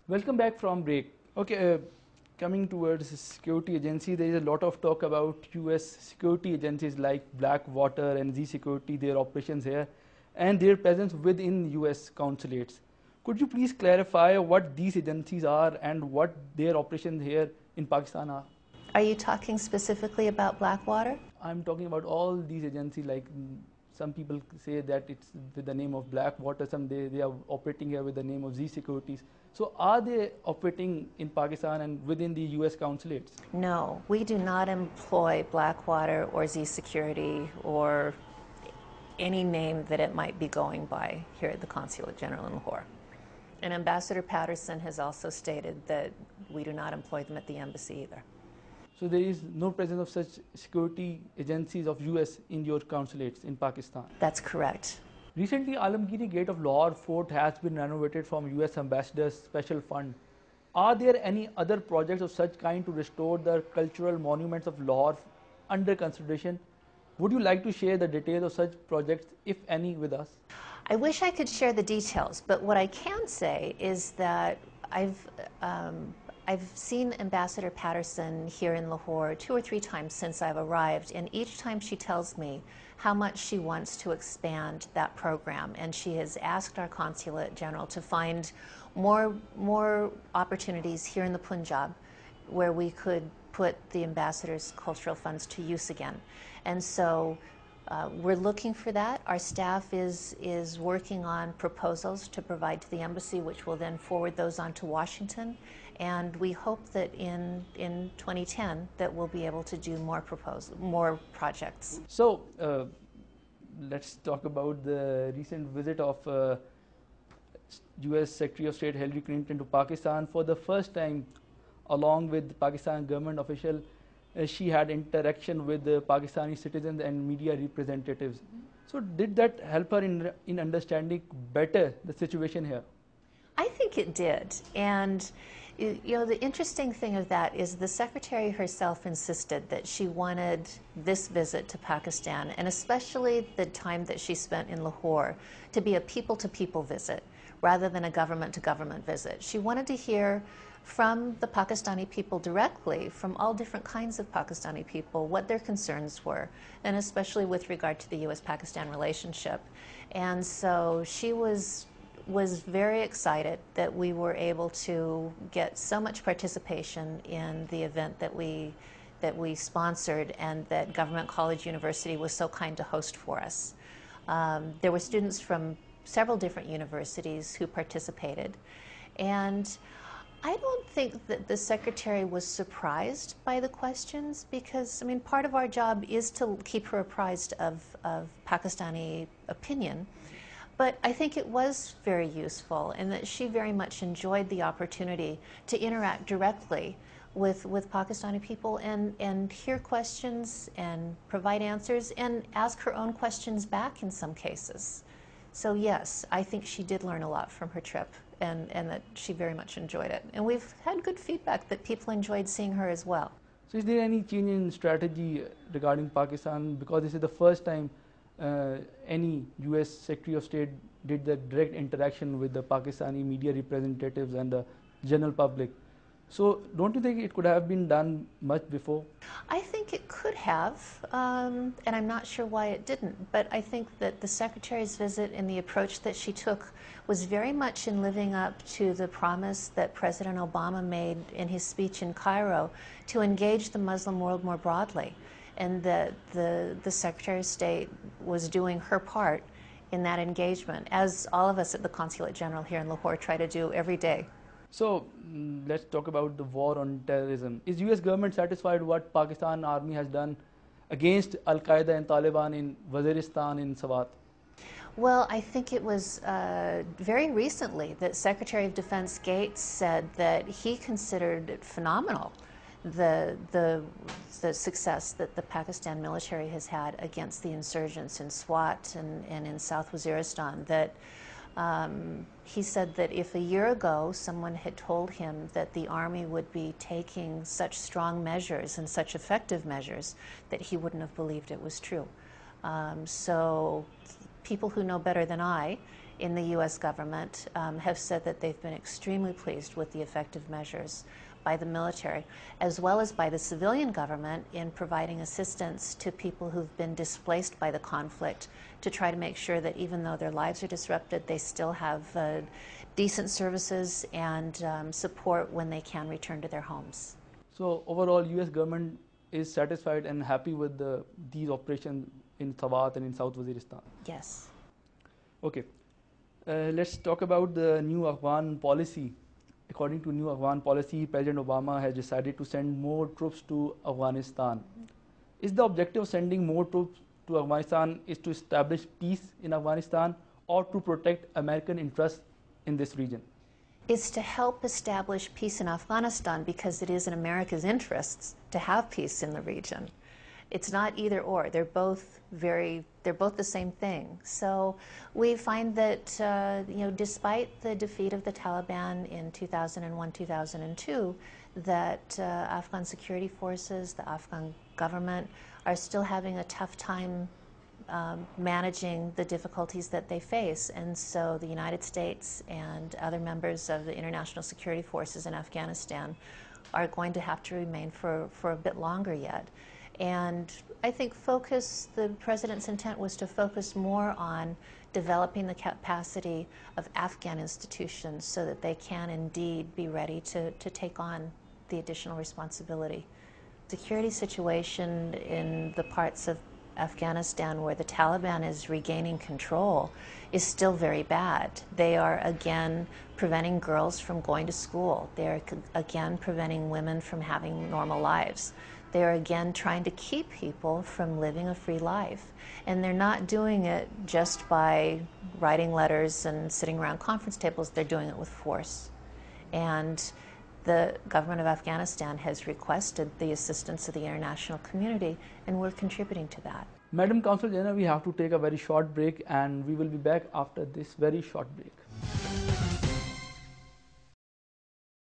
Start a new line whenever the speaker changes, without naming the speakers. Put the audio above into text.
Welcome back from break. Okay, coming towards security agency, there is a lot of talk about US security agencies like Blackwater and Z Security, their operations here, and their presence within US consulates. Could you please clarify what these agencies are and what their operations here in Pakistan are?
Are you talking specifically about Blackwater?
I'm talking about all these agencies, like some people say that it's with the name of Blackwater, some they are operating here with the name of Z Securities. So are they operating in Pakistan and within the US consulates?
No, we do not employ Blackwater or Z Security or any name that it might be going by here at the Consulate General in Lahore. And Ambassador Patterson has also stated that we do not employ them at the embassy either.
So there is no presence of such security agencies of US in your consulates in Pakistan?
That's correct.
Recently, Alamgiri Gate of Lahore Fort has been renovated from US Ambassador's special fund. Are there any other projects of such kind to restore the cultural monuments of Lahore under consideration? Would you like to share the details of such projects, if any, with us?
I wish I could share the details, but what I can say is that I've seen Ambassador Patterson here in Lahore 2 or 3 times since I've arrived, and each time she tells me how much she wants to expand that program, and she has asked our Consulate General to find more opportunities here in the Punjab where we could put the ambassador's cultural funds to use again. And so we're looking for that. Our staff is working on proposals to provide to the embassy, which will then forward those on to Washington. And we hope that in 2010 that we'll be able to do more projects.
So let's talk about the recent visit of US Secretary of State Hillary Clinton to Pakistan. For the first time, along with Pakistan government official, she had interaction with the Pakistani citizens and media representatives. So did that help her in understanding better the situation here?
I think it did. And you know, the interesting thing of that is the Secretary herself insisted that she wanted this visit to Pakistan, and especially the time that she spent in Lahore, to be a people-to-people visit rather than a government-to-government visit. She wanted to hear from the Pakistani people directly, from all different kinds of Pakistani people, what their concerns were, and especially with regard to the US-Pakistan relationship. And so she was very excited that we were able to get so much participation in the event that we sponsored, and that Government College University was so kind to host for us. There were students from several different universities who participated, and I don't think that the Secretary was surprised by the questions, because, I mean, part of our job is to keep her apprised of Pakistani opinion. But I think it was very useful, and that she very much enjoyed the opportunity to interact directly with Pakistani people and hear questions and provide answers and ask her own questions back in some cases. So yes, I think she did learn a lot from her trip, and that she very much enjoyed it. And we've had good feedback that people enjoyed seeing her as well.
So is there any change in strategy regarding Pakistan? Because this is the first time any US Secretary of State did the direct interaction with the Pakistani media representatives and the general public. So don't you think it could have been done much before?
I think it could have, and I'm not sure why it didn't. But I think that the Secretary's visit and the approach that she took was very much in living up to the promise that President Obama made in his speech in Cairo to engage the Muslim world more broadly, and that the Secretary of State was doing her part in that engagement, as all of us at the Consulate General here in Lahore try to do every day.
So let's talk about the war on terrorism. Is US government satisfied what Pakistan army has done against Al-Qaeda and Taliban in Waziristan in Swat?
Well, I think it was very recently that Secretary of Defense Gates said that he considered it phenomenal, the success that the Pakistan military has had against the insurgents in Swat and in South Waziristan. That he said that if a year ago someone had told him that the army would be taking such strong measures and such effective measures, that he wouldn't have believed it was true. So people who know better than I in the U.S. government have said that they've been extremely pleased with the effective measures by the military, as well as by the civilian government in providing assistance to people who've been displaced by the conflict, to try to make sure that even though their lives are disrupted, they still have decent services and support when they can return to their homes.
So overall, U.S. government is satisfied and happy with these operations in Thawat and in South Waziristan?
Yes.
Okay. Let's talk about the new Afghan policy. According to new Afghan policy, President Obama has decided to send more troops to Afghanistan. Is the objective of sending more troops to Afghanistan is to establish peace in Afghanistan or to protect American interests in this region?
It's to help establish peace in Afghanistan because it is in America's interests to have peace in the region. It's not either or. They're both the same thing. So we find that despite the defeat of the Taliban in 2001, 2002, that Afghan security forces, the Afghan government, are still having a tough time managing the difficulties that they face. And so the United States and other members of the international security forces in Afghanistan are going to have to remain for a bit longer yet. And I think the President's intent was to focus more on developing the capacity of Afghan institutions so that they can indeed be ready to take on the additional responsibility. The security situation in the parts of Afghanistan where the Taliban is regaining control is still very bad. They are again preventing girls from going to school. They are again preventing women from having normal lives. They are again trying to keep people from living a free life. And they're not doing it just by writing letters and sitting around conference tables. They're doing it with force. And the government of Afghanistan has requested the assistance of the international community, and we're contributing to that.
Madam Consul General, we have to take a very short break, and we will be back after this very short break.